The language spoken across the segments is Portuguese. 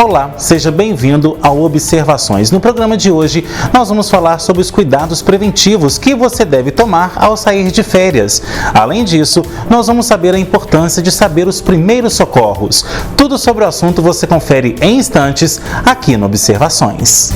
Olá, seja bem-vindo ao Observações. No programa de hoje, nós vamos falar sobre os cuidados preventivos que você deve tomar ao sair de férias. Além disso, nós vamos saber a importância de saber os primeiros socorros. Tudo sobre o assunto você confere em instantes aqui no Observações.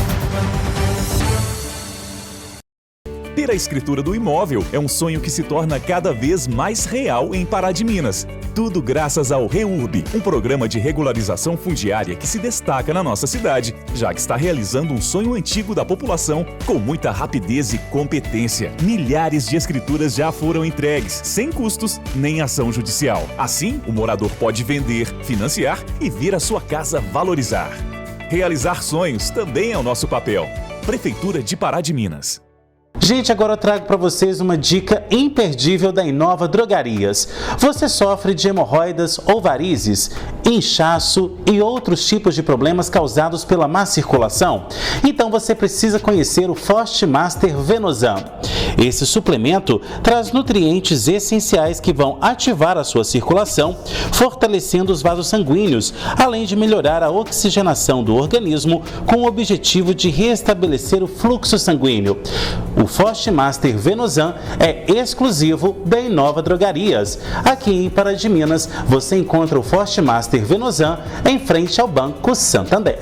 Ter a escritura do imóvel é um sonho que se torna cada vez mais real em Pará de Minas. Tudo graças ao REURB, um programa de regularização fundiária que se destaca na nossa cidade, já que está realizando um sonho antigo da população com muita rapidez e competência. Milhares de escrituras já foram entregues, sem custos nem ação judicial. Assim, o morador pode vender, financiar e ver a sua casa valorizar. Realizar sonhos também é o nosso papel. Prefeitura de Pará de Minas. Gente, agora eu trago para vocês uma dica imperdível da Inova Drogarias. Você sofre de hemorroidas ou varizes, inchaço e outros tipos de problemas causados pela má circulação? Então você precisa conhecer o Forte Master Venosan. Esse suplemento traz nutrientes essenciais que vão ativar a sua circulação, fortalecendo os vasos sanguíneos, além de melhorar a oxigenação do organismo com o objetivo de restabelecer o fluxo sanguíneo. O Forte Master Venosan é exclusivo da Inova Drogarias. Aqui em Pará de Minas, você encontra o Forte Master Venosan em frente ao Banco Santander.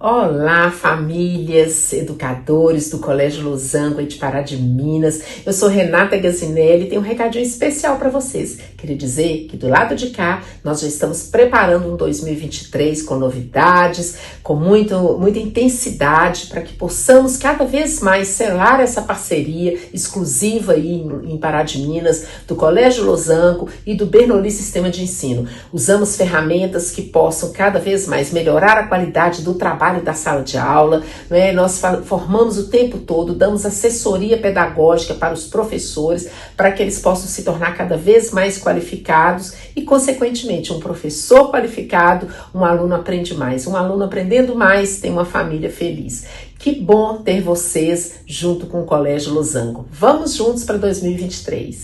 Olá, famílias, educadores do Colégio Losango de Pará de Minas. Eu sou Renata Gazinelli e tenho um recadinho especial para vocês. Queria dizer que do lado de cá nós já estamos preparando um 2023 com novidades, com muita intensidade para que possamos cada vez mais selar essa parceria exclusiva aí em Pará de Minas, do Colégio Losango e do Bernoulli Sistema de Ensino. Usamos ferramentas que possam cada vez mais melhorar a qualidade do trabalho da sala de aula, né? Nós formamos o tempo todo, damos assessoria pedagógica para os professores, para que eles possam se tornar cada vez mais qualificados e, consequentemente, um professor qualificado, um aluno aprende mais. Um aluno aprendendo mais tem uma família feliz. Que bom ter vocês junto com o Colégio Losango. Vamos juntos para 2023.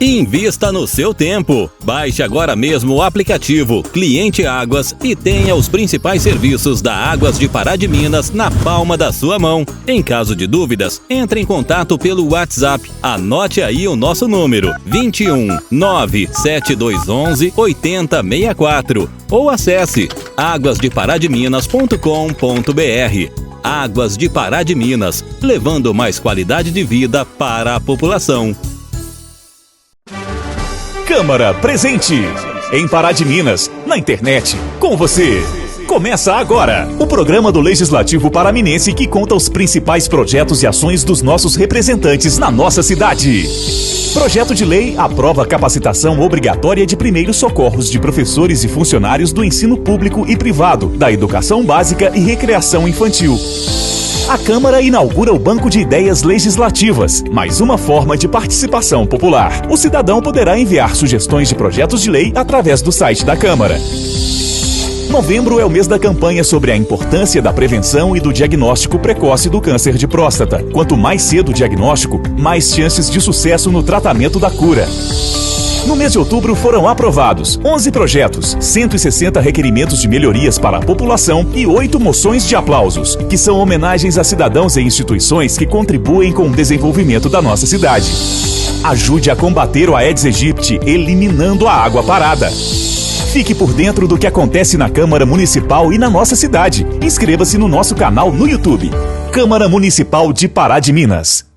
Invista no seu tempo. Baixe agora mesmo o aplicativo Cliente Águas e tenha os principais serviços da Águas de Pará de Minas na palma da sua mão. Em caso de dúvidas, entre em contato pelo WhatsApp. Anote aí o nosso número: 21 97211 8064 ou acesse aguasdeparademinas.com.br. Águas de Pará de Minas, levando mais qualidade de vida para a população. Câmara presente em Pará de Minas, na internet, com você. Começa agora o programa do Legislativo Paraminense que conta os principais projetos e ações dos nossos representantes na nossa cidade. Projeto de lei aprova a capacitação obrigatória de primeiros socorros de professores e funcionários do ensino público e privado, da educação básica e recreação infantil. A Câmara inaugura o Banco de Ideias Legislativas, mais uma forma de participação popular. O cidadão poderá enviar sugestões de projetos de lei através do site da Câmara. Novembro é o mês da campanha sobre a importância da prevenção e do diagnóstico precoce do câncer de próstata. Quanto mais cedo o diagnóstico, mais chances de sucesso no tratamento da cura. No mês de outubro foram aprovados 11 projetos, 160 requerimentos de melhorias para a população e 8 moções de aplausos, que são homenagens a cidadãos e instituições que contribuem com o desenvolvimento da nossa cidade. Ajude a combater o Aedes aegypti, eliminando a água parada. Fique por dentro do que acontece na Câmara Municipal e na nossa cidade. Inscreva-se no nosso canal no YouTube. Câmara Municipal de Pará de Minas.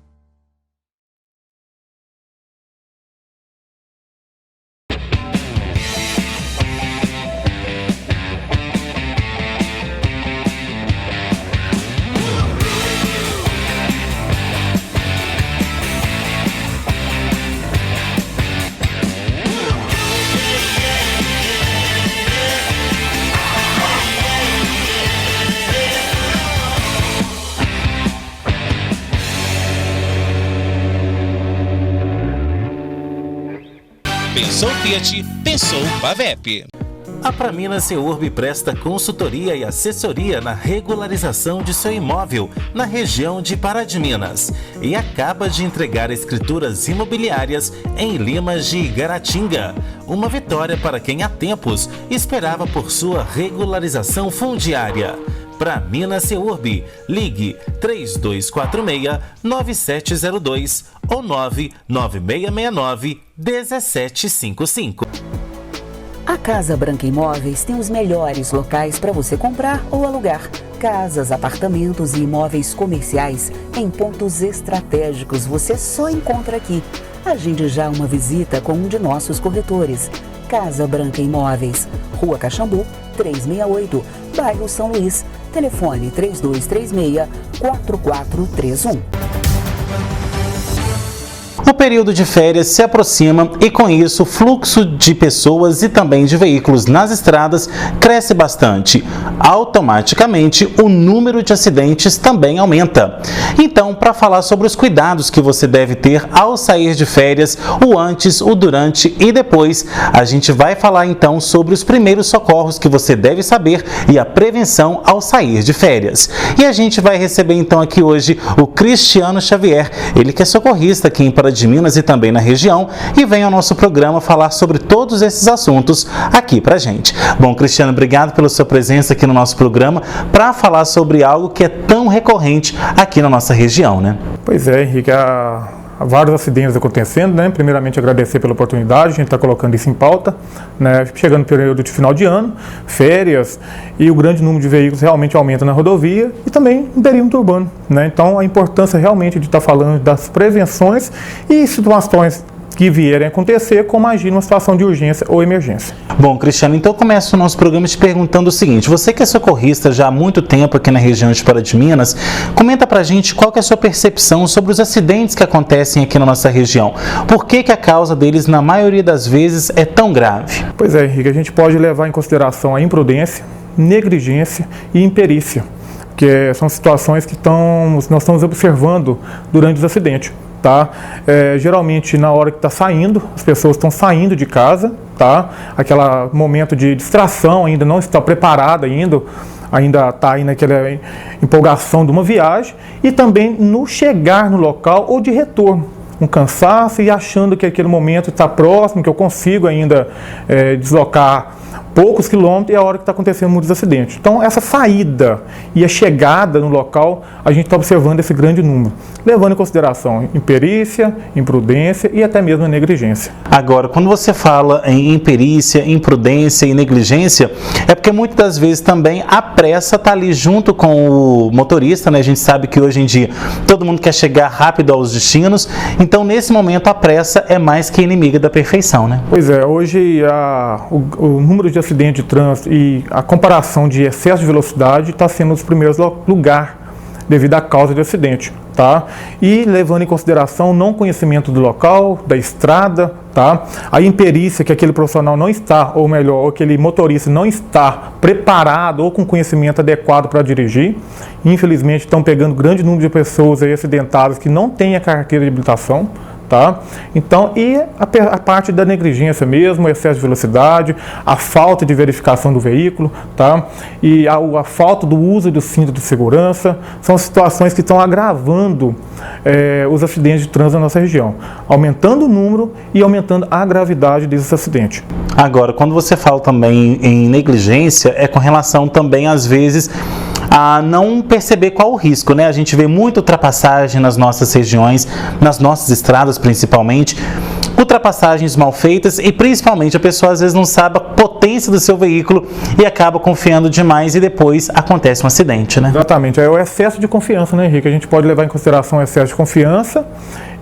Pensou Fiat, pensou Pavep. A Praminas Seurb presta consultoria e assessoria na regularização de seu imóvel na região de Pará de Minas e acaba de entregar escrituras imobiliárias em Limas de Igaratinga. Uma vitória para quem há tempos esperava por sua regularização fundiária. Praminas Seurb, ligue 3246-9702 ou 99669-1755. A Casa Branca Imóveis tem os melhores locais para você comprar ou alugar. Casas, apartamentos e imóveis comerciais em pontos estratégicos você só encontra aqui. Agende já uma visita com um de nossos corretores. Casa Branca Imóveis, Rua Caxambu, 368, bairro São Luís. Telefone 3236-4431. O período de férias se aproxima e, com isso, o fluxo de pessoas e também de veículos nas estradas cresce bastante. Automaticamente, o número de acidentes também aumenta. Então, para falar sobre os cuidados que você deve ter ao sair de férias, o antes, o durante e depois, a gente vai falar então sobre os primeiros socorros que você deve saber e a prevenção ao sair de férias. E a gente vai receber então aqui hoje o Cristiano Xavier, ele que é socorrista aqui em Pará de Minas e também na região, e vem ao nosso programa falar sobre todos esses assuntos aqui pra gente. Bom, Cristiano, obrigado pela sua presença aqui no nosso programa para falar sobre algo que é tão recorrente aqui na nossa região, né? Pois é, Henrique, há vários acidentes acontecendo, né? Primeiramente, agradecer pela oportunidade, a gente está colocando isso em pauta, né? Chegando no período de final de ano, férias, e o grande número de veículos realmente aumenta na rodovia e também no perímetro urbano, né? Então, a importância realmente de estar falando das prevenções e situações que vierem a acontecer, como agir numa situação de urgência ou emergência. Bom, Cristiano, então eu começo o nosso programa te perguntando o seguinte: você que é socorrista já há muito tempo aqui na região de Pará de Minas, comenta pra gente qual que é a sua percepção sobre os acidentes que acontecem aqui na nossa região. Por que a causa deles, na maioria das vezes, é tão grave? Pois é, Henrique, a gente pode levar em consideração a imprudência, negligência e imperícia, que são situações que nós estamos observando durante os acidentes. Tá? Geralmente na hora que está saindo, as pessoas estão saindo de casa, tá? Aquele momento de distração, ainda não está preparada ainda está aí naquela empolgação de uma viagem, e também no chegar no local ou de retorno, um cansaço e achando que aquele momento está próximo, que eu consigo ainda deslocar poucos quilômetros, e é a hora que está acontecendo muitos acidentes. Então, essa saída e a chegada no local, a gente está observando esse grande número, levando em consideração imperícia, imprudência e até mesmo a negligência. Agora, quando você fala em imperícia, imprudência e negligência, é porque muitas das vezes também a pressa está ali junto com o motorista, né? A gente sabe que hoje em dia todo mundo quer chegar rápido aos destinos, então nesse momento a pressa é mais que inimiga da perfeição, né? Pois é, hoje o número de acidente de trânsito e a comparação de excesso de velocidade está sendo os primeiros lugares devido à causa de acidente, tá? E levando em consideração o não conhecimento do local, da estrada, tá? A imperícia que aquele profissional não está, ou melhor, aquele motorista não está preparado ou com conhecimento adequado para dirigir. Infelizmente estão pegando grande número de pessoas aí acidentadas que não têm a carteira de habilitação. Tá? Então, e a parte da negligência mesmo, o excesso de velocidade, a falta de verificação do veículo, tá? E a falta do uso do cinto de segurança, são situações que estão agravando os acidentes de trânsito na nossa região, aumentando o número e aumentando a gravidade desses acidentes. Agora, quando você fala também em negligência, é com relação também, às vezes, a não perceber qual o risco, né? A gente vê muita ultrapassagem nas nossas regiões, nas nossas estradas principalmente, ultrapassagens mal feitas e principalmente a pessoa às vezes não sabe a potência do seu veículo e acaba confiando demais e depois acontece um acidente, né? Exatamente, é o excesso de confiança, né, Henrique? A gente pode levar em consideração o excesso de confiança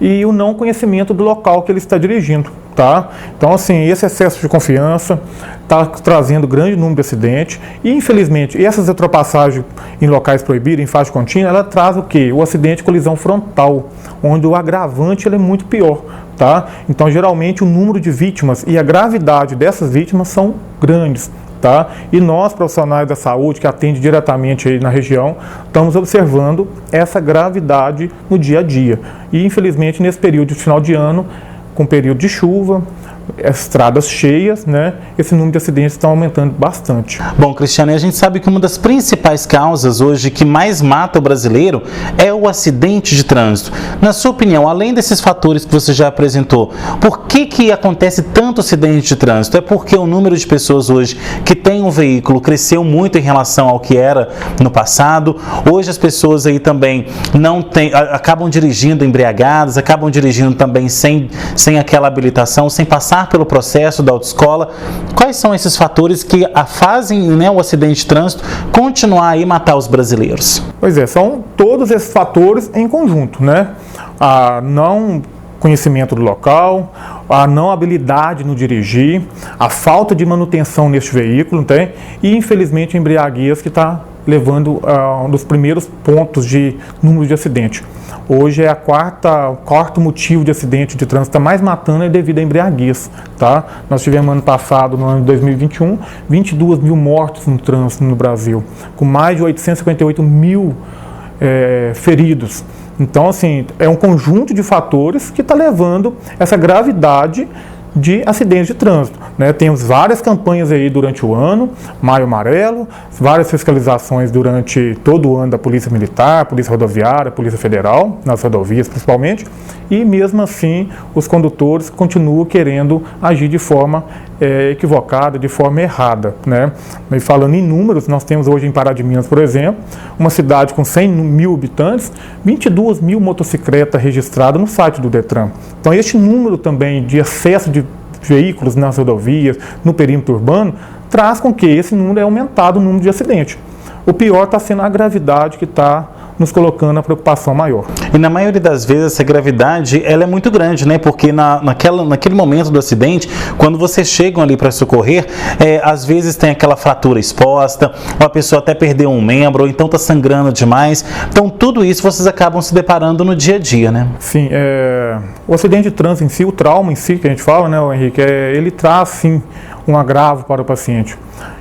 e o não conhecimento do local que ele está dirigindo, tá? Então, assim, esse excesso de confiança está trazendo grande número de acidentes e, infelizmente, essas ultrapassagens em locais proibidos, em faixa contínua, ela traz o quê? O acidente de colisão frontal, onde o agravante ele é muito pior, tá? Então, geralmente, o número de vítimas e a gravidade dessas vítimas são grandes, tá? E nós, profissionais da saúde, que atendem diretamente aí na região, estamos observando essa gravidade no dia a dia. E, infelizmente, nesse período de final de ano, com período de chuva, estradas cheias, né, esse número de acidentes está aumentando bastante. Bom, Cristiane, a gente sabe que uma das principais causas hoje que mais mata o brasileiro é o acidente de trânsito. Na sua opinião, além desses fatores que você já apresentou, por que acontece tanto acidente de trânsito? É porque o número de pessoas hoje que tem um veículo cresceu muito em relação ao que era no passado. Hoje as pessoas aí também acabam dirigindo embriagadas, acabam dirigindo também sem aquela habilitação, sem passar pelo processo da autoescola. Quais são esses fatores que fazem, né, o acidente de trânsito continuar aí matar os brasileiros? Pois é, são todos esses fatores em conjunto, né? A não conhecimento do local, a não habilidade no dirigir, a falta de manutenção neste veículo, tá? E infelizmente a embriaguez que está levando a um dos primeiros pontos de número de acidente. Hoje é o quarto motivo de acidente de trânsito mais matando é devido à embriaguez, tá? Nós tivemos ano passado, no ano de 2021, 22 mil mortos no trânsito no Brasil, com mais de 858 mil feridos. Então, assim, é um conjunto de fatores que está levando essa gravidade de acidentes de trânsito, né? Temos várias campanhas aí durante o ano, Maio Amarelo, várias fiscalizações durante todo o ano da Polícia Militar, Polícia Rodoviária, Polícia Federal, nas rodovias principalmente, e mesmo assim os condutores continuam querendo agir de forma equivocada, de forma errada, né? E falando em números, nós temos hoje em Pará de Minas, por exemplo, uma cidade com 100 mil habitantes, 22 mil motocicletas registradas no site do Detran. Então este número também de excesso de veículos nas rodovias, no perímetro urbano, traz com que esse número é aumentado o número de acidentes. O pior está sendo a gravidade que está nos colocando a preocupação maior. E na maioria das vezes essa gravidade ela é muito grande, né? Porque naquele momento do acidente, quando vocês chegam ali para socorrer, às vezes tem aquela fratura exposta, ou a pessoa até perdeu um membro, ou então está sangrando demais. Então tudo isso vocês acabam se deparando no dia a dia, né? Sim, o acidente de trânsito em si, o trauma em si que a gente fala, né, Henrique, ele traz sim um agravo para o paciente.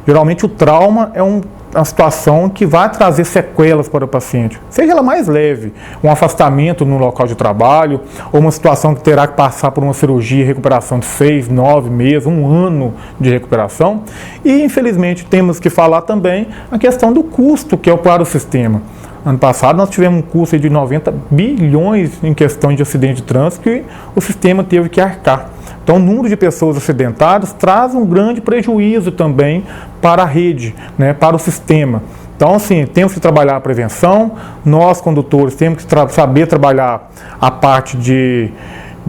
Geralmente o trauma é uma situação que vai trazer sequelas para o paciente, seja ela mais leve, um afastamento no local de trabalho, ou uma situação que terá que passar por uma cirurgia e recuperação de 6, 9 meses, um ano de recuperação. E infelizmente temos que falar também a questão do custo que é para o sistema. Ano passado nós tivemos um custo de 90 bilhões em questão de acidente de trânsito que o sistema teve que arcar. Então o número de pessoas acidentadas traz um grande prejuízo também para a rede, né, para o sistema. Então, assim, temos que trabalhar a prevenção, nós condutores temos que saber trabalhar a parte de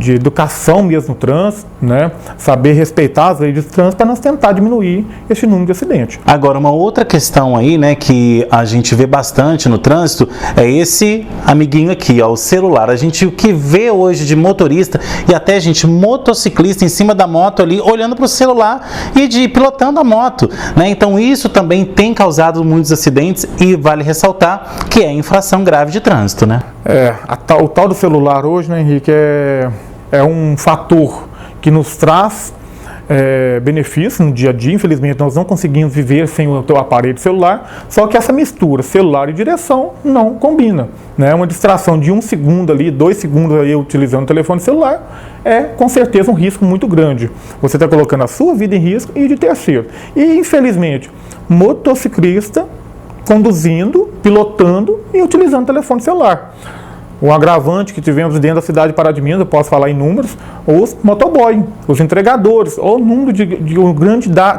educação mesmo no trânsito, né? Saber respeitar as leis de trânsito para nós tentar diminuir esse número de acidentes. Agora, uma outra questão aí, né, que a gente vê bastante no trânsito é esse amiguinho aqui, ó, o celular. O que vê hoje de motorista e até gente motociclista em cima da moto ali, olhando para o celular e pilotando a moto, né? Então isso também tem causado muitos acidentes e vale ressaltar que é infração grave de trânsito, né? O tal do celular hoje, né, Henrique, é um fator que nos traz benefícios no dia a dia. Infelizmente nós não conseguimos viver sem o aparelho celular, só que essa mistura celular e direção não combina, né? Uma distração de 1 segundo ali, 2 segundos aí utilizando o telefone celular é com certeza um risco muito grande. Você está colocando a sua vida em risco e de terceiro. E infelizmente, motociclista conduzindo, pilotando e utilizando o telefone celular. O agravante que tivemos dentro da cidade de Pará de Minas, eu posso falar em números, os motoboy, os entregadores, ou o número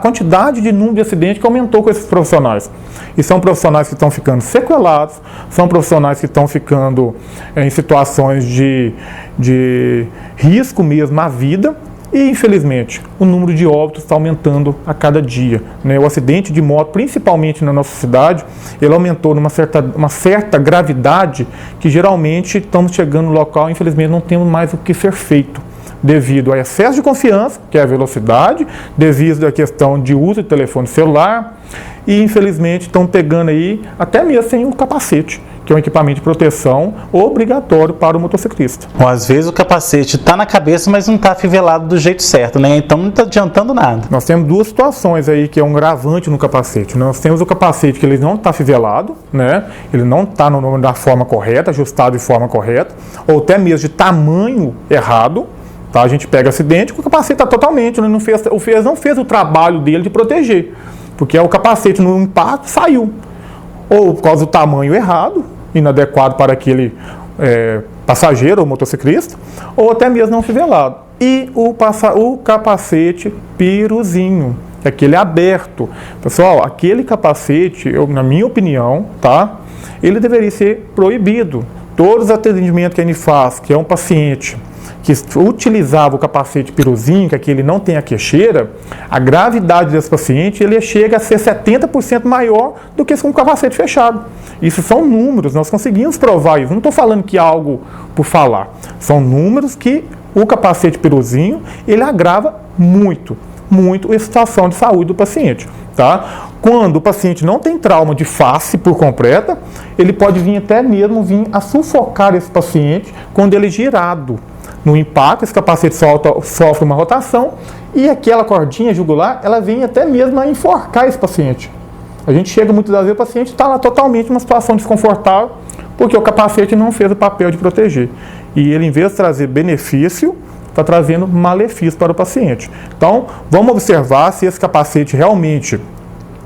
quantidade de número de acidentes que aumentou com esses profissionais. E são profissionais que estão ficando sequelados, são profissionais que estão ficando em situações de risco mesmo à vida. E, infelizmente, o número de óbitos está aumentando a cada dia, né? O acidente de moto, principalmente na nossa cidade, ele aumentou numa certa gravidade que geralmente estamos chegando no local e, infelizmente, não temos mais o que ser feito devido ao excesso de confiança, que é a velocidade, devido à questão de uso de telefone celular e, infelizmente, estão pegando aí até mesmo sem o capacete, que é um equipamento de proteção obrigatório para o motociclista. Bom, às vezes o capacete está na cabeça, mas não está afivelado do jeito certo, né? Então não está adiantando nada. Nós temos duas situações aí que é um gravante no capacete. Nós temos o capacete que ele não está afivelado, né? Ele não está da forma correta, ajustado de forma correta, ou até mesmo de tamanho errado, Tá? A gente pega acidente, o capacete está totalmente, não fez o trabalho dele de proteger, porque o capacete no impacto saiu, ou por causa do tamanho errado, inadequado para aquele passageiro ou motociclista, ou até mesmo não fivelado. E o capacete piruzinho, aquele aberto. Pessoal, aquele capacete, na minha opinião, tá? Ele deveria ser proibido. Todos os atendimentos que a gente faz, que é um paciente que utilizava o capacete piruzinho, que aqui ele não tem a queixeira, a gravidade desse paciente ele chega a ser 70% maior do que com o capacete fechado. Isso são números, nós conseguimos provar isso. Não estou falando que é algo por falar. São números que o capacete piruzinho, ele agrava muito a situação de saúde do paciente. Tá? Quando o paciente não tem trauma de face por completa, ele pode vir até mesmo a sufocar esse paciente quando ele é girado. No impacto, esse capacete sofre uma rotação e aquela cordinha jugular, ela vem até mesmo a enforcar esse paciente. A gente chega muitas vezes, o paciente está lá totalmente numa situação desconfortável, porque o capacete não fez o papel de proteger. E ele, em vez de trazer benefício, está trazendo malefício para o paciente. Então, vamos observar se esse capacete realmente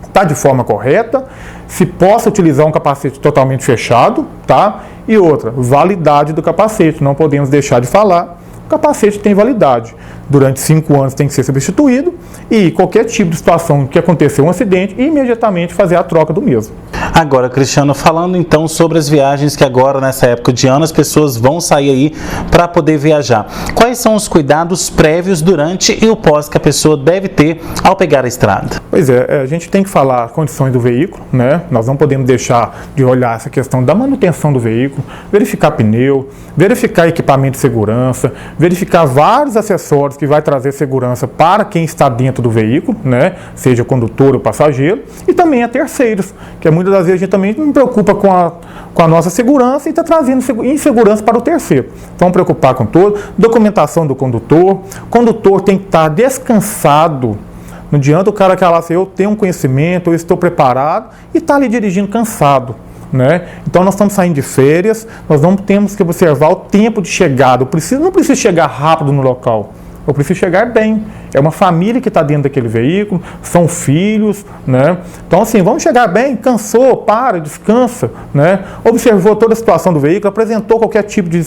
está de forma correta, se possa utilizar um capacete totalmente fechado, tá? E outra, validade do capacete, não podemos deixar de falar, o capacete tem validade. Durante 5 anos tem que ser substituído e qualquer tipo de situação que acontecer um acidente, imediatamente fazer a troca do mesmo. Agora, Cristiano, falando então sobre as viagens que agora, nessa época de ano, as pessoas vão sair aí para poder viajar. Quais são os cuidados prévios durante e o pós que a pessoa deve ter ao pegar a estrada? Pois é, a gente tem que falar as condições do veículo, né? Nós não podemos deixar de olhar essa questão da manutenção do veículo, verificar pneu, verificar equipamento de segurança, verificar vários acessórios que vai trazer segurança para quem está dentro do veículo, né? Seja condutor ou passageiro, e também a terceiros, que muitas das vezes a gente também não preocupa com a nossa segurança e está trazendo insegurança para o terceiro. Então, preocupar com tudo, documentação do condutor, o condutor tem que estar descansado. Não adianta o cara que fala assim, eu tenho um conhecimento, eu estou preparado, e está ali dirigindo cansado. Né? Então nós estamos saindo de férias, nós não temos que observar o tempo de chegada. Não preciso chegar rápido no local, eu preciso chegar bem. É uma família que está dentro daquele veículo, são filhos, né? Então assim, vamos chegar bem, cansou, para, descansa, né? Observou toda a situação do veículo, apresentou qualquer tipo de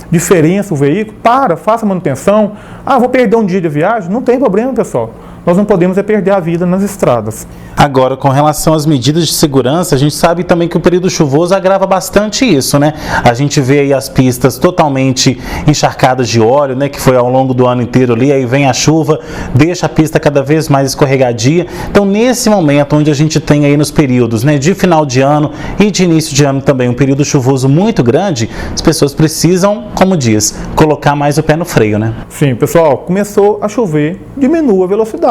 diferença o veículo, faça manutenção. Vou perder um dia de viagem, não tem problema, pessoal. Nós não podemos perder a vida nas estradas. Agora, com relação às medidas de segurança, a gente sabe também que o período chuvoso agrava bastante isso, né? A gente vê aí as pistas totalmente encharcadas de óleo, né? Que foi ao longo do ano inteiro ali, aí vem a chuva, deixa a pista cada vez mais escorregadia. Então, nesse momento onde a gente tem aí nos períodos, né, de final de ano e de início de ano também, um período chuvoso muito grande, as pessoas precisam, como diz, colocar mais o pé no freio, né? Sim, pessoal, começou a chover, diminua a velocidade.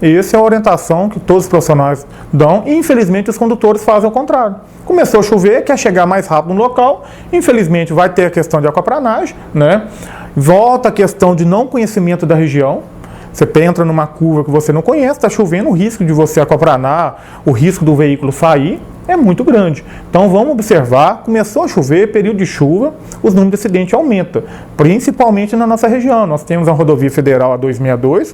Essa é a orientação que todos os profissionais dão e, infelizmente, os condutores fazem o contrário. Começou a chover, quer chegar mais rápido no local, infelizmente vai ter a questão de aquaplanagem, né? Volta a questão de não conhecimento da região. Você entra numa curva que você não conhece, está chovendo, o risco de você aquaplanar, o risco do veículo sair é muito grande. Então vamos observar, começou a chover, período de chuva, os números de acidente aumentam, principalmente na nossa região. Nós temos a rodovia federal A262,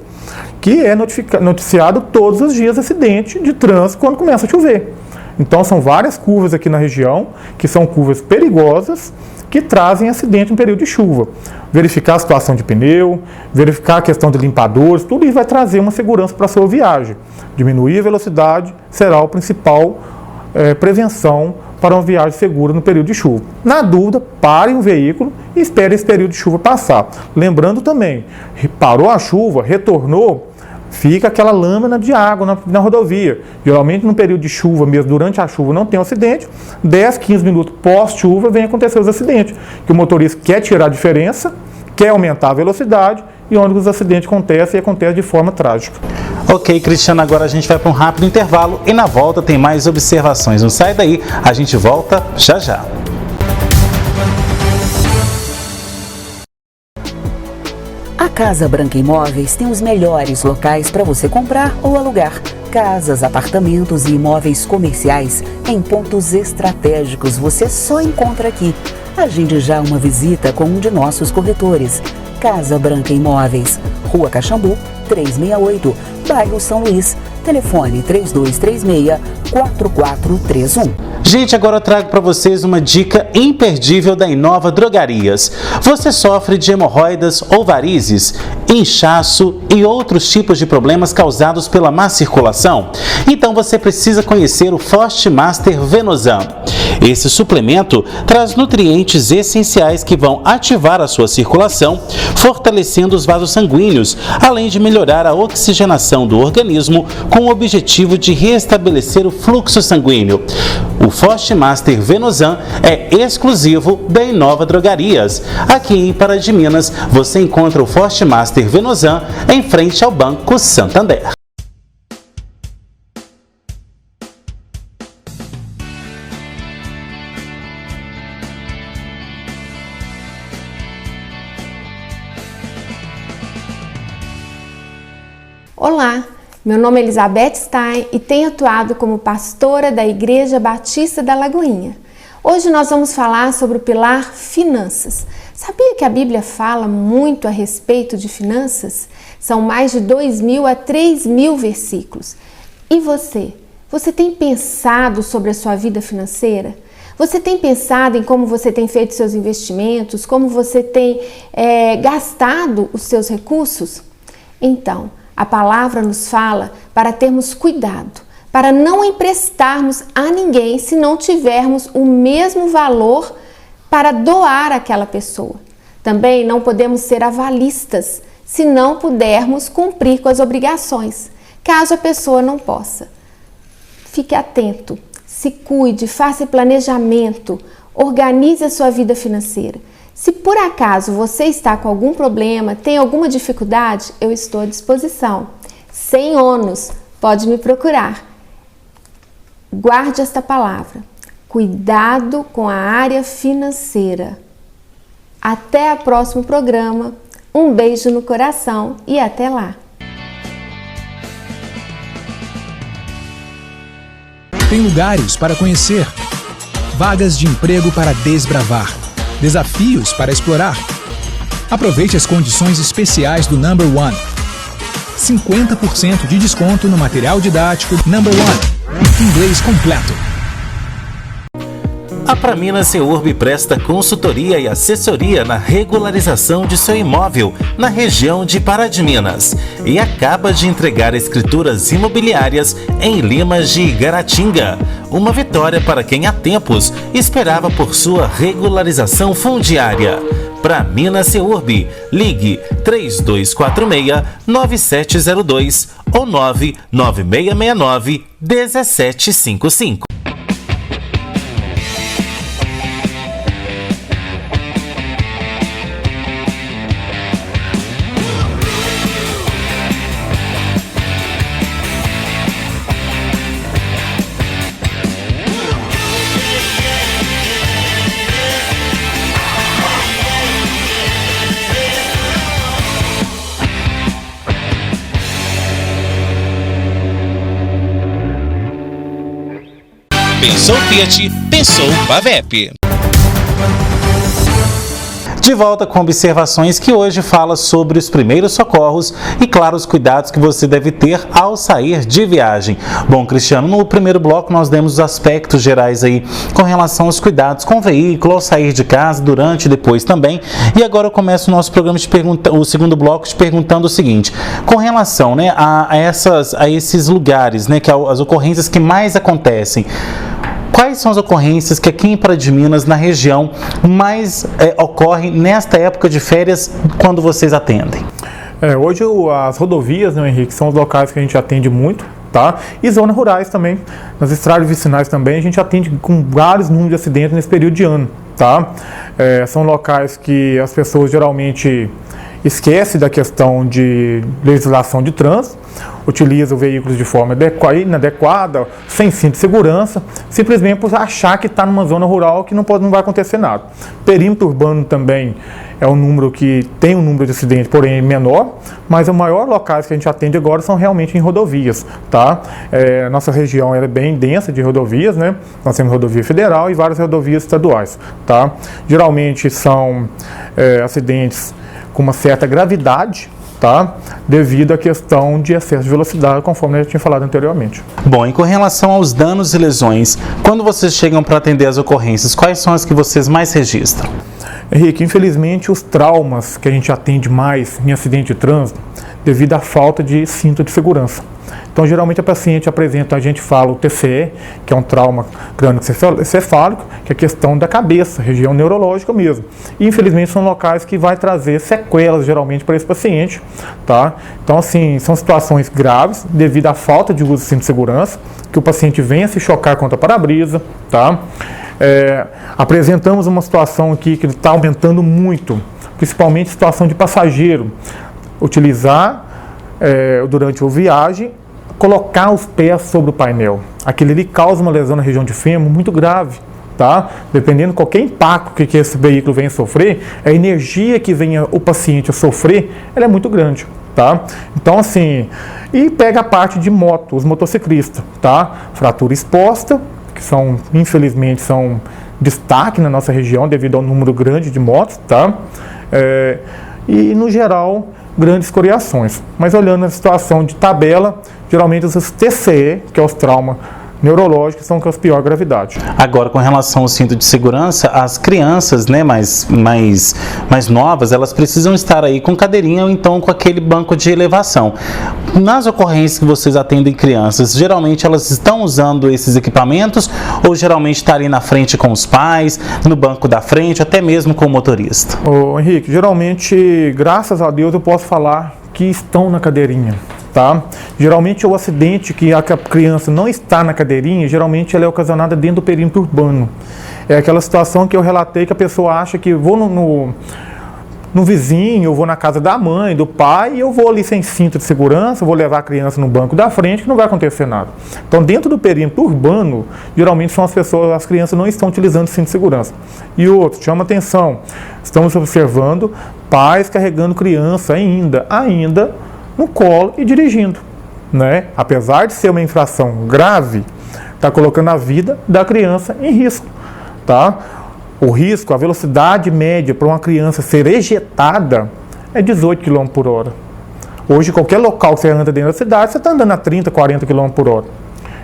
que é noticiado todos os dias acidente de trânsito quando começa a chover. Então são várias curvas aqui na região, que são curvas perigosas, que trazem acidente no período de chuva. Verificar a situação de pneu, verificar a questão de limpadores, tudo isso vai trazer uma segurança para a sua viagem. Diminuir a velocidade será o principal prevenção para uma viagem segura no período de chuva. Na dúvida, pare o veículo e espere esse período de chuva passar. Lembrando também, parou a chuva, retornou, fica aquela lâmina de água na rodovia. Geralmente no período de chuva mesmo, durante a chuva não tem um acidente, 10, 15 minutos pós-chuva vem acontecer os acidentes, que o motorista quer tirar a diferença, quer aumentar a velocidade e onde os acidentes acontecem e acontecem de forma trágica. Ok, Cristiano, agora a gente vai para um rápido intervalo e na volta tem mais observações. Não sai daí, a gente volta já já. A Casa Branca Imóveis tem os melhores locais para você comprar ou alugar. Casas, apartamentos e imóveis comerciais em pontos estratégicos você só encontra aqui. Agende já uma visita com um de nossos corretores. Casa Branca Imóveis, Rua Caxambu, 368, bairro São Luís. Telefone 3236-4431. Gente, agora eu trago para vocês uma dica imperdível da Inova Drogarias. Você sofre de hemorroidas ou varizes, inchaço e outros tipos de problemas causados pela má circulação? Então você precisa conhecer o Forte Master Venosan. Esse suplemento traz nutrientes essenciais que vão ativar a sua circulação, fortalecendo os vasos sanguíneos, além de melhorar a oxigenação do organismo com o objetivo de restabelecer o fluxo sanguíneo. O Forte Master Venosan é exclusivo da Inova Drogarias. Aqui em Pará de Minas, você encontra o Forte Master Venosan em frente ao Banco Santander. Olá, meu nome é Elizabeth Stein e tenho atuado como pastora da Igreja Batista da Lagoinha. Hoje nós vamos falar sobre o pilar finanças. Sabia que a Bíblia fala muito a respeito de finanças? São mais de 2.000 a 3.000 versículos. E você? Você tem pensado sobre a sua vida financeira? Você tem pensado em como você tem feito seus investimentos? Como você tem gastado os seus recursos? Então, a palavra nos fala para termos cuidado, para não emprestarmos a ninguém se não tivermos o mesmo valor para doar àquela pessoa. Também não podemos ser avalistas se não pudermos cumprir com as obrigações, caso a pessoa não possa. Fique atento, se cuide, faça planejamento, organize a sua vida financeira. Se por acaso você está com algum problema, tem alguma dificuldade, eu estou à disposição. Sem ônus, pode me procurar. Guarde esta palavra. Cuidado com a área financeira. Até o próximo programa. Um beijo no coração e até lá. Tem lugares para conhecer, vagas de emprego para desbravar, desafios para explorar. Aproveite as condições especiais do Number One. 50% de desconto no material didático Number One. Inglês completo. A Praminas Seurb presta consultoria e assessoria na regularização de seu imóvel na região de Pará de Minas e acaba de entregar escrituras imobiliárias em Limas de Igaratinga. Uma vitória para quem há tempos esperava por sua regularização fundiária. Praminas Seurb, ligue 3246-9702 ou 99669-1755. Pensou Fiat, pensou Pavep. De volta com observações que hoje fala sobre os primeiros socorros e, claro, os cuidados que você deve ter ao sair de viagem. Bom, Cristiano, no primeiro bloco nós demos os aspectos gerais aí com relação aos cuidados com o veículo, ao sair de casa, durante e depois também. E agora eu começo o nosso programa o segundo bloco te perguntando o seguinte, com relação, né, a esses lugares, né, que as ocorrências que mais acontecem. Quais são as ocorrências que aqui em Pará de Minas, na região, mais ocorrem nesta época de férias, quando vocês atendem? Hoje as rodovias, né, Henrique, são os locais que a gente atende muito, tá? E zonas rurais também, nas estradas vicinais também, a gente atende com vários números de acidentes nesse período de ano, tá? São locais que as pessoas geralmente esquecem da questão de legislação de trânsito, utiliza o veículo de forma inadequada, sem cinto de segurança, simplesmente por achar que está numa zona rural que não vai acontecer nada. Perímetro urbano também é um número que tem um número de acidentes, porém menor, mas os maiores locais que a gente atende agora são realmente em rodovias, tá? Nossa região é bem densa de rodovias, né? Nós temos rodovia federal e várias rodovias estaduais, tá? Geralmente são acidentes com uma certa gravidade, tá? Devido à questão de excesso de velocidade, conforme eu já tinha falado anteriormente. Bom, e com relação aos danos e lesões, quando vocês chegam para atender as ocorrências, quais são as que vocês mais registram? Henrique, infelizmente os traumas que a gente atende mais em acidente de trânsito, devido à falta de cinto de segurança. Então, geralmente a paciente apresenta, a gente fala o TCE, que é um trauma crânioencefálico, que é a questão da cabeça, região neurológica mesmo. E, infelizmente, são locais que vai trazer sequelas, geralmente, para esse paciente, tá? Então, assim, são situações graves, devido à falta de uso de cinto de segurança, que o paciente venha se chocar contra a para-brisa, tá? Apresentamos uma situação aqui que está aumentando muito, principalmente situação de passageiro, utilizar durante a viagem, colocar os pés sobre o painel. Aquilo ali causa uma lesão na região de fêmur muito grave, tá? Dependendo de qualquer impacto que esse veículo venha sofrer, a energia que venha o paciente a sofrer, ela é muito grande, tá? Então, assim, e pega a parte de moto, os motociclistas, tá? Fratura exposta, que são, infelizmente, são destaque na nossa região devido ao número grande de motos, tá? E, no geral, grandes escoriações. Mas olhando a situação de tabela, geralmente os TCE, que é os traumas neurológicos, são com as pior gravidade. Agora, com relação ao cinto de segurança, as crianças, né, mais novas, elas precisam estar aí com cadeirinha ou então com aquele banco de elevação. Nas ocorrências que vocês atendem crianças, geralmente elas estão usando esses equipamentos ou geralmente está ali na frente com os pais, no banco da frente, até mesmo com o motorista? Ô, Henrique, geralmente, graças a Deus, eu posso falar que estão na cadeirinha. Tá? Geralmente o acidente que a criança não está na cadeirinha, geralmente ela é ocasionada dentro do perímetro urbano. É aquela situação que eu relatei que a pessoa acha que vou no vizinho, eu vou na casa da mãe, do pai, e eu vou ali sem cinto de segurança, vou levar a criança no banco da frente, que não vai acontecer nada. Então, dentro do perímetro urbano, geralmente são as crianças não estão utilizando cinto de segurança. E outro, chama atenção, estamos observando pais carregando criança ainda no colo e dirigindo, né? Apesar de ser uma infração grave, está colocando a vida da criança em risco, tá? O risco, a velocidade média para uma criança ser ejetada é 18 km por hora. Hoje, qualquer local que você anda dentro da cidade, você está andando a 30, 40 km por hora.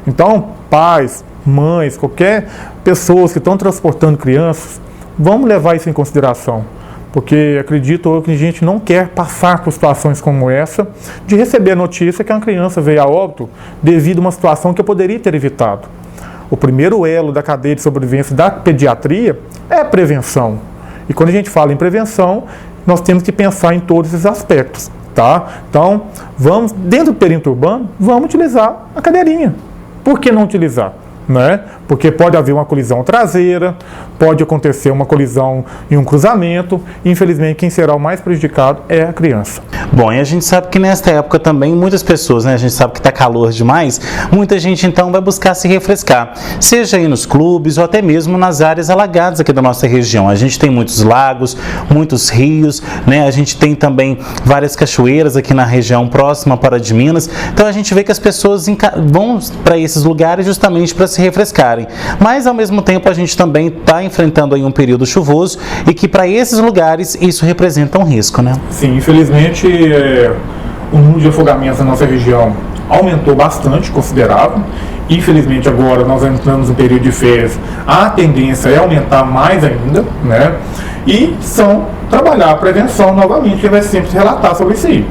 Então, pais, mães, qualquer pessoas que estão transportando crianças, vamos levar isso em consideração. Porque acredito que a gente não quer passar por situações como essa, de receber a notícia que uma criança veio a óbito devido a uma situação que eu poderia ter evitado. O primeiro elo da cadeia de sobrevivência da pediatria é a prevenção. E quando a gente fala em prevenção, nós temos que pensar em todos esses aspectos, tá? Então, vamos, dentro do perímetro urbano, vamos utilizar a cadeirinha. Por que não utilizar? Né? Porque pode haver uma colisão traseira, pode acontecer uma colisão em um cruzamento, e infelizmente quem será o mais prejudicado é a criança. Bom, e a gente sabe que nesta época também muitas pessoas, né, a gente sabe que está calor demais, muita gente então vai buscar se refrescar, seja aí nos clubes ou até mesmo nas áreas alagadas aqui da nossa região. A gente tem muitos lagos, muitos rios, né? A gente tem também várias cachoeiras aqui na região próxima para de Minas, então a gente vê que as pessoas vão para esses lugares justamente para se refrescarem, mas ao mesmo tempo a gente também está enfrentando aí um período chuvoso e que para esses lugares isso representa um risco, né? Sim, infelizmente o número de afogamentos na nossa região aumentou bastante, considerável. Infelizmente agora nós entramos no período de férias, a tendência é aumentar mais ainda, né? E trabalhar a prevenção novamente, que vai sempre relatar sobre isso aí.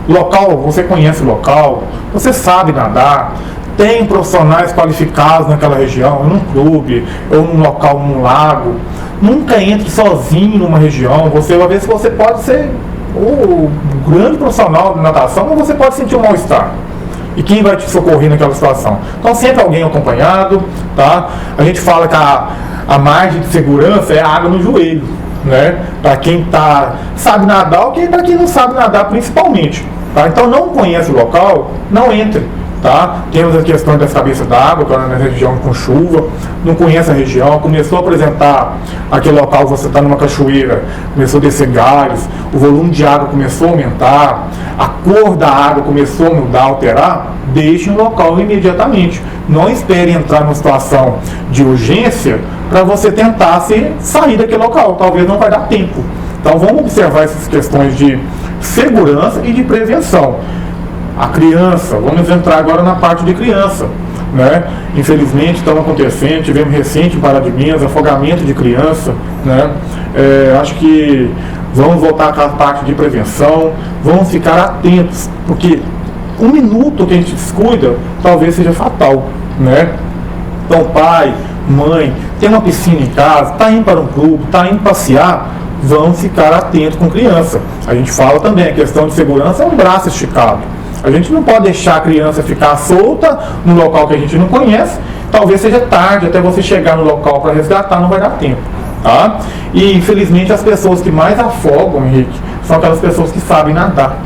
Local, você conhece o local, você sabe nadar, tem profissionais qualificados naquela região, num clube, ou num local, num lago. Nunca entre sozinho numa região. Você vai ver se você pode ser o grande profissional de natação, ou você pode sentir um mal-estar. E quem vai te socorrer naquela situação? Então, sempre alguém acompanhado, tá? A gente fala que a margem de segurança é a água no joelho, né? Para quem sabe nadar ou para quem não sabe nadar, principalmente. Tá? Então, não conhece o local, não entre. Tá? Temos a questão das cabeças d'água, que é na região com chuva, não conhece a região, começou a apresentar aquele local, você está numa cachoeira, começou a descer galhos, o volume de água começou a aumentar, a cor da água começou a mudar, alterar, deixe o local imediatamente. Não espere entrar numa situação de urgência para você tentar sair daquele local, talvez não vai dar tempo. Então vamos observar essas questões de segurança e de prevenção. A criança, vamos entrar agora na parte de criança, né? Infelizmente estão acontecendo, tivemos recente em Pará de Minas, afogamento de criança, né? Acho que vamos voltar à parte de prevenção, vamos ficar atentos, porque um minuto que a gente descuida talvez seja fatal, né? Então pai, mãe, tem uma piscina em casa, está indo para um clube, está indo passear, vamos ficar atentos com criança. A gente fala também, a questão de segurança é um braço esticado. A gente não pode deixar a criança ficar solta no local que a gente não conhece. Talvez seja tarde até você chegar no local para resgatar, não vai dar tempo. Tá? E infelizmente as pessoas que mais afogam, Henrique, são aquelas pessoas que sabem nadar,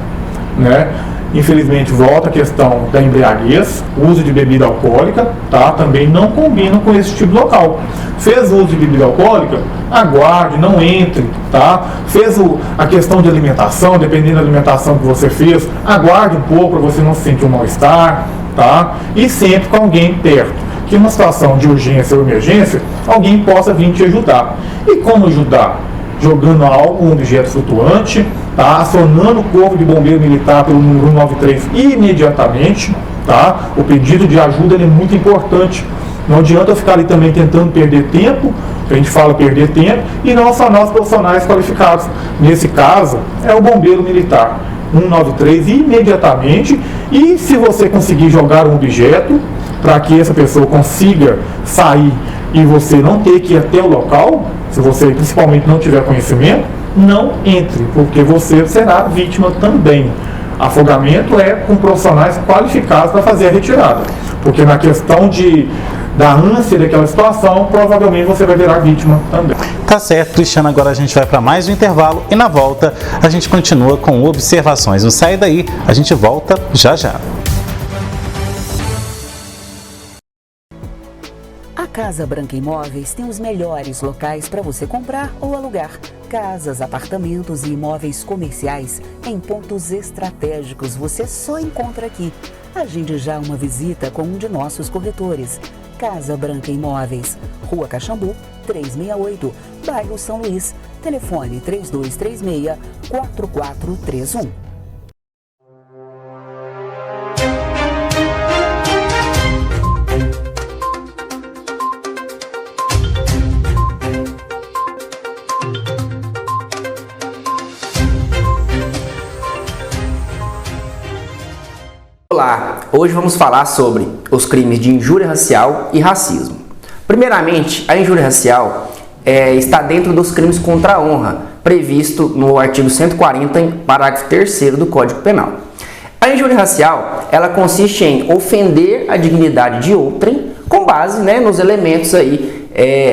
né? Infelizmente volta a questão da embriaguez, uso de bebida alcoólica, tá? Também não combinam com esse tipo de local. Fez uso de bebida alcoólica, aguarde, não entre, tá? Fez a questão de alimentação, dependendo da alimentação que você fez, aguarde um pouco para você não sentir um mal-estar, tá? E sempre com alguém perto, que numa situação de urgência ou emergência, alguém possa vir te ajudar. E como ajudar? Jogando algo, um objeto flutuante, tá? Acionando o corpo de bombeiro militar pelo número 193 imediatamente, tá? O pedido de ajuda ele é muito importante. Não adianta eu ficar ali também tentando perder tempo, a gente fala perder tempo, e não só nós profissionais qualificados. Nesse caso, é o bombeiro militar 193 imediatamente, e se você conseguir jogar um objeto para que essa pessoa consiga sair e você não ter que ir até o local, se você principalmente não tiver conhecimento, não entre, porque você será vítima também. Afogamento é com profissionais qualificados para fazer a retirada, porque na questão da ânsia daquela situação, provavelmente você vai virar vítima também. Tá certo, Cristiano, agora a gente vai para mais um intervalo e na volta a gente continua com observações. Não sai daí, a gente volta já já. A Casa Branca Imóveis tem os melhores locais para você comprar ou alugar. Casas, apartamentos e imóveis comerciais em pontos estratégicos você só encontra aqui. Agende já uma visita com um de nossos corretores. Casa Branca Imóveis, Rua Caxambu, 368, bairro São Luís. Telefone 3236-4431. Olá, hoje vamos falar sobre os crimes de injúria racial e racismo. Primeiramente, a injúria racial está dentro dos crimes contra a honra, previsto no artigo 140, parágrafo 3º do Código Penal. A injúria racial, ela consiste em ofender a dignidade de outrem com base, nos elementos aí,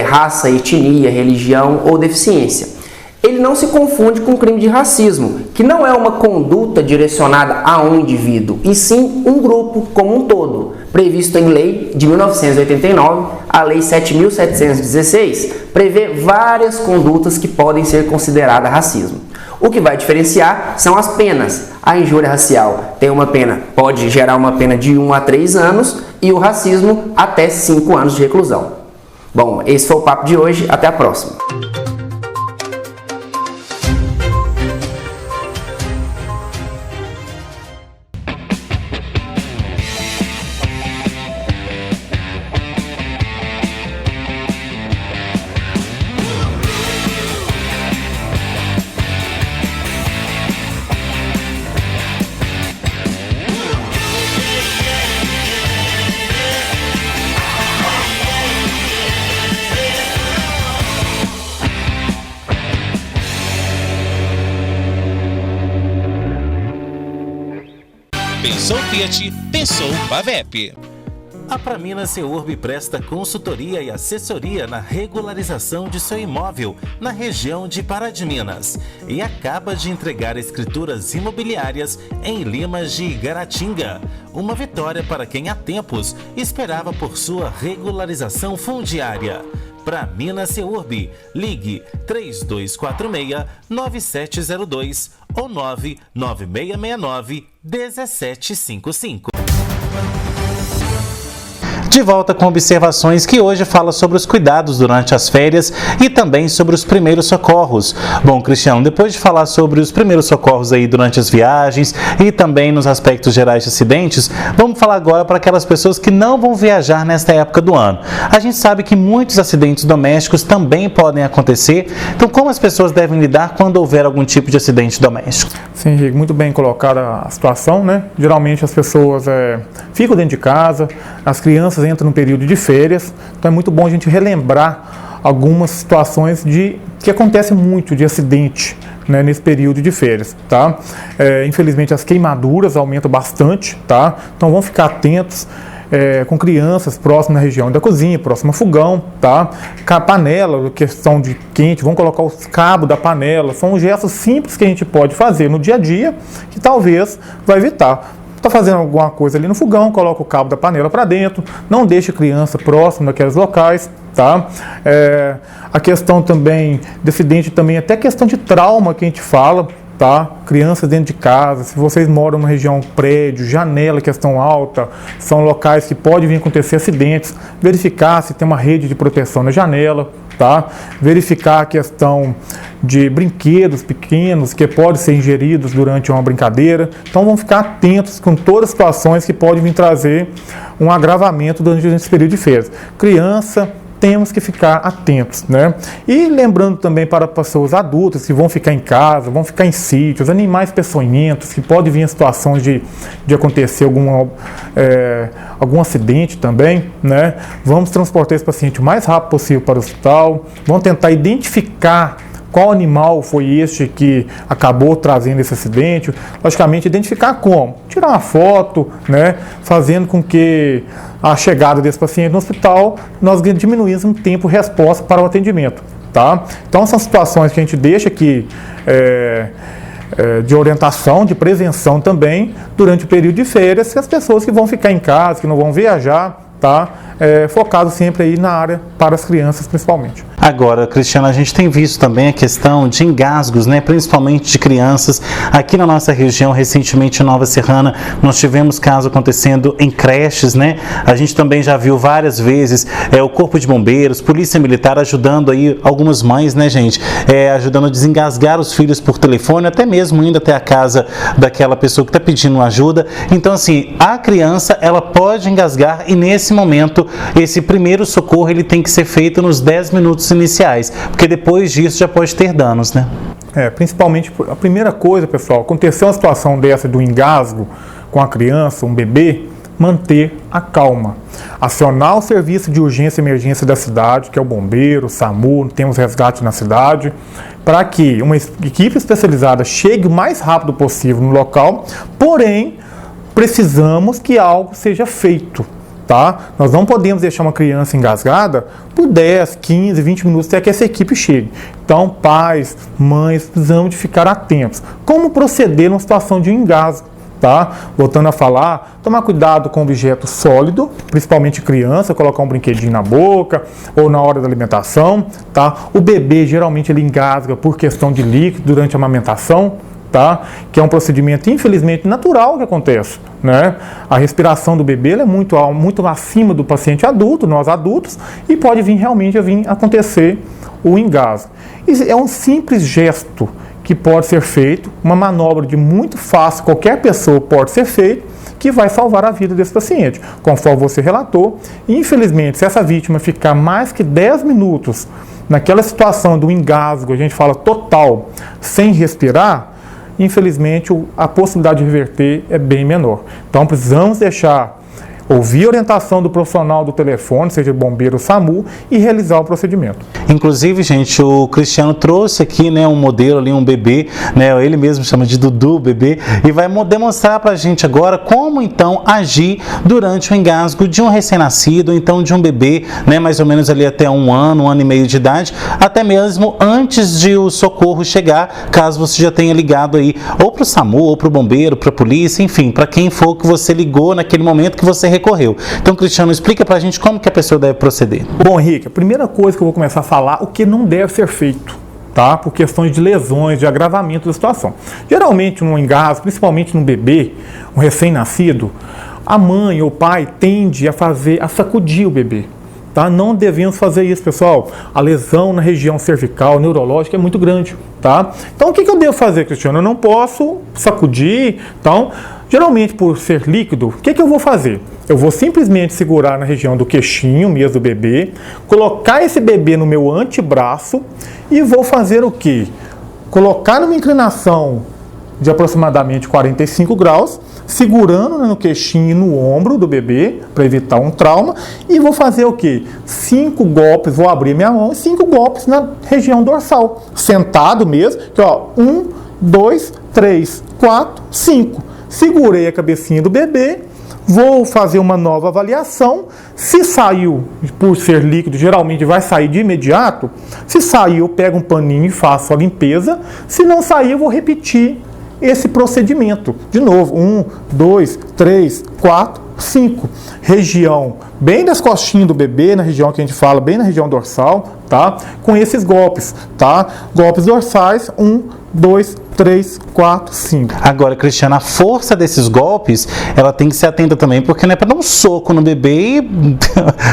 raça, etnia, religião ou deficiência. Ele não se confunde com o crime de racismo, que não é uma conduta direcionada a um indivíduo, e sim um grupo como um todo, previsto em lei de 1989, a lei 7.716, prevê várias condutas que podem ser consideradas racismo. O que vai diferenciar são as penas. A injúria racial tem uma pena, pode gerar uma pena de 1 a 3 anos, e o racismo até 5 anos de reclusão. Bom, esse foi o papo de hoje, até a próxima. Pensou Fiat, pensou Pavep. A Praminas Seurb presta consultoria e assessoria na regularização de seu imóvel na região de Pará de Minas e acaba de entregar escrituras imobiliárias em Limas de Igaratinga. Uma vitória para quem há tempos esperava por sua regularização fundiária. Praminas Seurb, ligue 3246-9702 ou 99669-1755. de volta com observações que hoje fala sobre os cuidados durante as férias e também sobre os primeiros socorros. Bom, Cristiano, depois de falar sobre os primeiros socorros aí durante as viagens e também nos aspectos gerais de acidentes, vamos falar agora para aquelas pessoas que não vão viajar nesta época do ano. A gente sabe que muitos acidentes domésticos também podem acontecer, então como as pessoas devem lidar quando houver algum tipo de acidente doméstico? Sim, Henrique, muito bem colocada a situação, né? Geralmente as pessoas ficam dentro de casa, as crianças entram no período de férias, então é muito bom a gente relembrar algumas situações que acontece muito de acidente, né, nesse período de férias, tá? Infelizmente as queimaduras aumentam bastante, tá? Então vamos ficar atentos. Com crianças próximas da região da cozinha, próximo ao fogão, tá? Panela, questão de quente, vamos colocar os cabos da panela, são gestos simples que a gente pode fazer no dia a dia, que talvez vai evitar. Está fazendo alguma coisa ali no fogão, coloca o cabo da panela para dentro, não deixe a criança próximo daqueles locais, tá? A questão também de acidente, também até questão de trauma que a gente fala, tá? Crianças dentro de casa, se vocês moram numa região, prédio, janela, questão alta, são locais que pode vir acontecer acidentes, verificar se tem uma rede de proteção na janela, tá? Verificar a questão de brinquedos pequenos que podem ser ingeridos durante uma brincadeira. Então vamos ficar atentos com todas as situações que podem vir trazer um agravamento durante esse período de férias. Criança, temos que ficar atentos, né? E lembrando também para pessoas adultas que vão ficar em casa, vão ficar em sítios, animais peçonhentos, que pode vir a situação de acontecer algum acidente também, né? Vamos transportar esse paciente o mais rápido possível para o hospital, vamos tentar identificar qual animal foi este que acabou trazendo esse acidente. Logicamente, identificar como? Tirar uma foto, né? Fazendo com que a chegada desse paciente no hospital, nós diminuímos o tempo de resposta para o atendimento, tá? Então, são situações que a gente deixa aqui de orientação, de prevenção também, durante o período de férias, que as pessoas que vão ficar em casa, que não vão viajar, tá? Focado sempre aí na área para as crianças, principalmente. Agora, Cristiano, a gente tem visto também a questão de engasgos, né, principalmente de crianças. Aqui na nossa região, recentemente em Nova Serrana, nós tivemos casos acontecendo em creches, né? A gente também já viu várias vezes o Corpo de Bombeiros, Polícia Militar ajudando aí algumas mães, né, gente? Ajudando a desengasgar os filhos por telefone, até mesmo indo até a casa daquela pessoa que está pedindo ajuda. Então, assim, a criança, ela pode engasgar e nesse momento, esse primeiro socorro, ele tem que ser feito nos 10 minutos iniciais, porque depois disso já pode ter danos, né? Principalmente, a primeira coisa, pessoal, aconteceu uma situação dessa do engasgo com a criança, um bebê, manter a calma. Acionar o serviço de urgência e emergência da cidade, que é o bombeiro, o SAMU, temos resgate na cidade, para que uma equipe especializada chegue o mais rápido possível no local, porém, precisamos que algo seja feito. Tá? Nós não podemos deixar uma criança engasgada por 10, 15, 20 minutos até que essa equipe chegue. Então, pais, mães, precisamos de ficar atentos. Como proceder numa situação de engasgo? Tá? Voltando a falar, tomar cuidado com objeto sólido, principalmente criança, colocar um brinquedinho na boca ou na hora da alimentação. Tá? O bebê geralmente ele engasga por questão de líquido durante a amamentação. Tá? Que é um procedimento, infelizmente, natural que acontece, né? A respiração do bebê é muito acima do paciente adulto, nós adultos, e pode realmente vir acontecer o engasgo. E é um simples gesto que pode ser feito, uma manobra de muito fácil, qualquer pessoa pode ser feito, que vai salvar a vida desse paciente, conforme você relatou. Infelizmente, se essa vítima ficar mais que 10 minutos naquela situação do engasgo, a gente fala total, sem respirar, infelizmente a possibilidade de reverter é bem menor. Então precisamos ouvir a orientação do profissional do telefone, seja bombeiro ou SAMU, e realizar o procedimento. Inclusive, gente, o Cristiano trouxe aqui, né, um modelo ali, um bebê, né, ele mesmo chama de Dudu, bebê, e vai demonstrar pra gente agora como então agir durante o engasgo de um recém-nascido, então de um bebê, né, mais ou menos ali até um ano e meio de idade, até mesmo antes de o socorro chegar, caso você já tenha ligado aí ou pro SAMU, ou pro bombeiro, pra polícia, enfim, para quem for que você ligou naquele momento que você recorreu. Então, Cristiano, explica pra gente como que a pessoa deve proceder. Bom, Henrique, a primeira coisa que eu vou começar a falar, o que não deve ser feito, tá? Por questões de lesões, de agravamento da situação. Geralmente, num engasgo, principalmente num bebê, um recém-nascido, a mãe ou o pai tende a sacudir o bebê. Tá? Não devemos fazer isso, pessoal. A lesão na região cervical, neurológica é muito grande. Tá? Então, o que eu devo fazer, Cristiano? Eu não posso sacudir. Então, geralmente, por ser líquido, o que eu vou fazer? Eu vou simplesmente segurar na região do queixinho mesmo do bebê, colocar esse bebê no meu antebraço e vou fazer o quê? Colocar numa inclinação de aproximadamente 45 graus, segurando no queixinho e no ombro do bebê, para evitar um trauma, e vou fazer o quê? 5 golpes, vou abrir minha mão, 5 golpes na região dorsal, sentado mesmo, que ó, 1, 2, 3, 4, 5. Segurei a cabecinha do bebê, vou fazer uma nova avaliação. Se saiu, por ser líquido, geralmente vai sair de imediato. Se saiu, eu pego um paninho e faço a limpeza. Se não sair, eu vou repetir esse procedimento. De novo, 1, 2, 3, 4, 5. Região bem das costinhas do bebê, na região que a gente fala, bem na região dorsal, tá? Com esses golpes, tá? Golpes dorsais, 1, 2, 3, 4, 5. Agora, Cristiana, a força desses golpes, ela tem que ser atenta também, porque não é para dar um soco no bebê e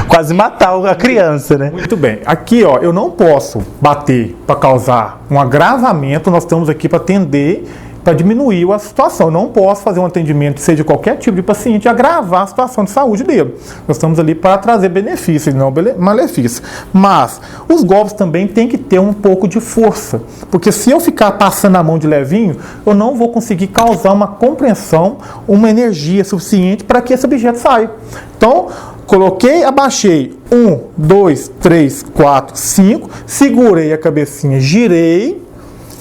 quase matar a criança, né? Muito bem. Aqui, ó, eu não posso bater para causar um agravamento, nós estamos aqui para atender, para diminuir a situação. Eu não posso fazer um atendimento, seja de qualquer tipo de paciente, e agravar a situação de saúde dele. Nós estamos ali para trazer benefícios, não malefícios. Mas os golpes também têm que ter um pouco de força, porque se eu ficar passando a mão de levinho, eu não vou conseguir causar uma compreensão, uma energia suficiente para que esse objeto saia. Então, coloquei, abaixei, 1, 2, 3, 4, 5, segurei a cabecinha, girei,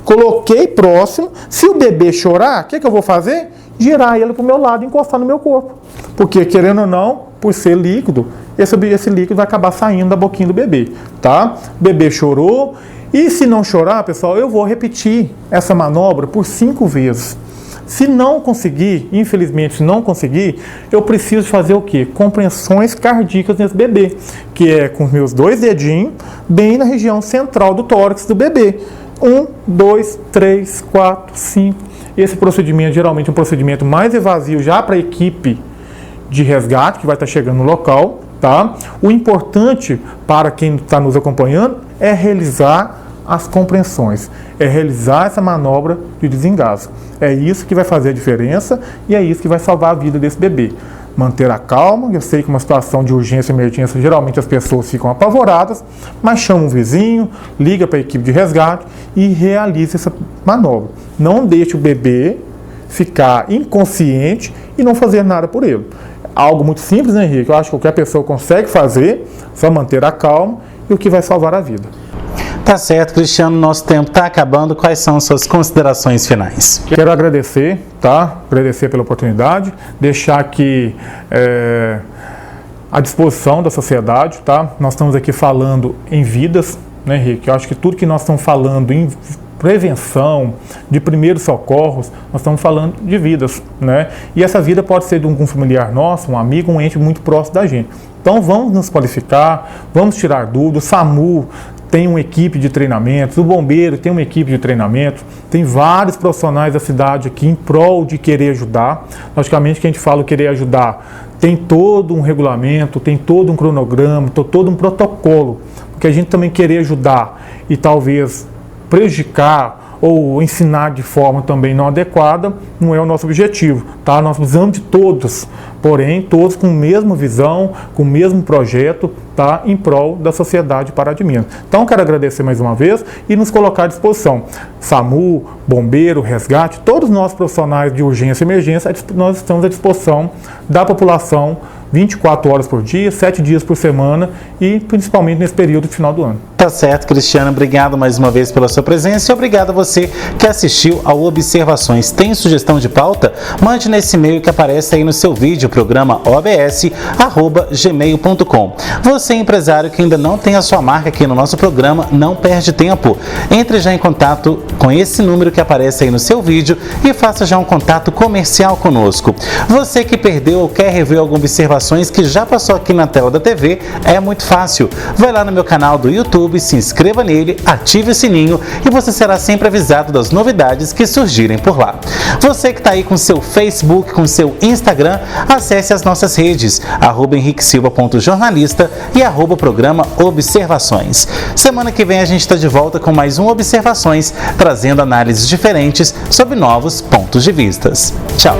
coloquei próximo. Se o bebê chorar, o que eu vou fazer? Girar ele para o meu lado e encostar no meu corpo. Porque, querendo ou não, por ser líquido, esse líquido vai acabar saindo da boquinha do bebê. Tá? O bebê chorou. E se não chorar, pessoal, eu vou repetir essa manobra por 5 vezes. Se não conseguir, infelizmente, se não conseguir, eu preciso fazer o quê? Compreensões cardíacas nesse bebê, que é com os meus 2 dedinhos, bem na região central do tórax do bebê. 1, 2, 3, 4, 5. Esse procedimento geralmente é um procedimento mais evasivo já para a equipe de resgate que vai estar chegando no local. Tá? O importante para quem está nos acompanhando é realizar as compreensões, é realizar essa manobra de desengasgo. É isso que vai fazer a diferença e é isso que vai salvar a vida desse bebê. Manter a calma. Eu sei que uma situação de urgência e emergência, geralmente as pessoas ficam apavoradas, mas chama um vizinho, liga para a equipe de resgate e realiza essa manobra. Não deixe o bebê ficar inconsciente e não fazer nada por ele. Algo muito simples, né, Henrique? Eu acho que qualquer pessoa consegue fazer, só manter a calma, e o que vai salvar a vida. Tá certo, Cristiano, nosso tempo está acabando. Quais são as suas considerações finais? Quero agradecer, tá? Agradecer pela oportunidade, deixar aqui à disposição da sociedade, tá? Nós estamos aqui falando em vidas, né, Henrique? Eu acho que tudo que nós estamos falando em prevenção, de primeiros socorros, nós estamos falando de vidas, né? E essa vida pode ser de um familiar nosso, um amigo, um ente muito próximo da gente. Então vamos nos qualificar, vamos tirar dúvidas. O SAMU tem uma equipe de treinamento, o bombeiro tem uma equipe de treinamento, tem vários profissionais da cidade aqui em prol de querer ajudar. Logicamente que a gente fala querer ajudar, tem todo um regulamento, tem todo um cronograma, todo um protocolo, porque a gente também querer ajudar e talvez prejudicar ou ensinar de forma também não adequada, não é o nosso objetivo, tá? Nós precisamos de todos, porém, todos com a mesma visão, com o mesmo projeto, tá? Em prol da sociedade de Pará de Minas. Então, quero agradecer mais uma vez e nos colocar à disposição. SAMU, bombeiro, resgate, todos nós profissionais de urgência e emergência, nós estamos à disposição da população 24 horas por dia, 7 dias por semana e principalmente nesse período de final do ano. Tá certo, Cristiano. Obrigado mais uma vez pela sua presença e obrigado a você que assistiu ao Observações. Tem sugestão de pauta? Mande nesse e-mail que aparece aí no seu vídeo, programa obs@gmail.com. Você, empresário que ainda não tem a sua marca aqui no nosso programa, não perde tempo. Entre já em contato com esse número que aparece aí no seu vídeo e faça já um contato comercial conosco. Você que perdeu ou quer rever alguma observação Observações que já passou aqui na tela da TV, é muito fácil. Vai lá no meu canal do YouTube, se inscreva nele, ative o sininho e você será sempre avisado das novidades que surgirem por lá. Você que está aí com seu Facebook, com seu Instagram, acesse as nossas redes, @henriquesilva.jornalista e @programa Observações. Semana que vem a gente está de volta com mais um Observações, trazendo análises diferentes sobre novos pontos de vista. Tchau!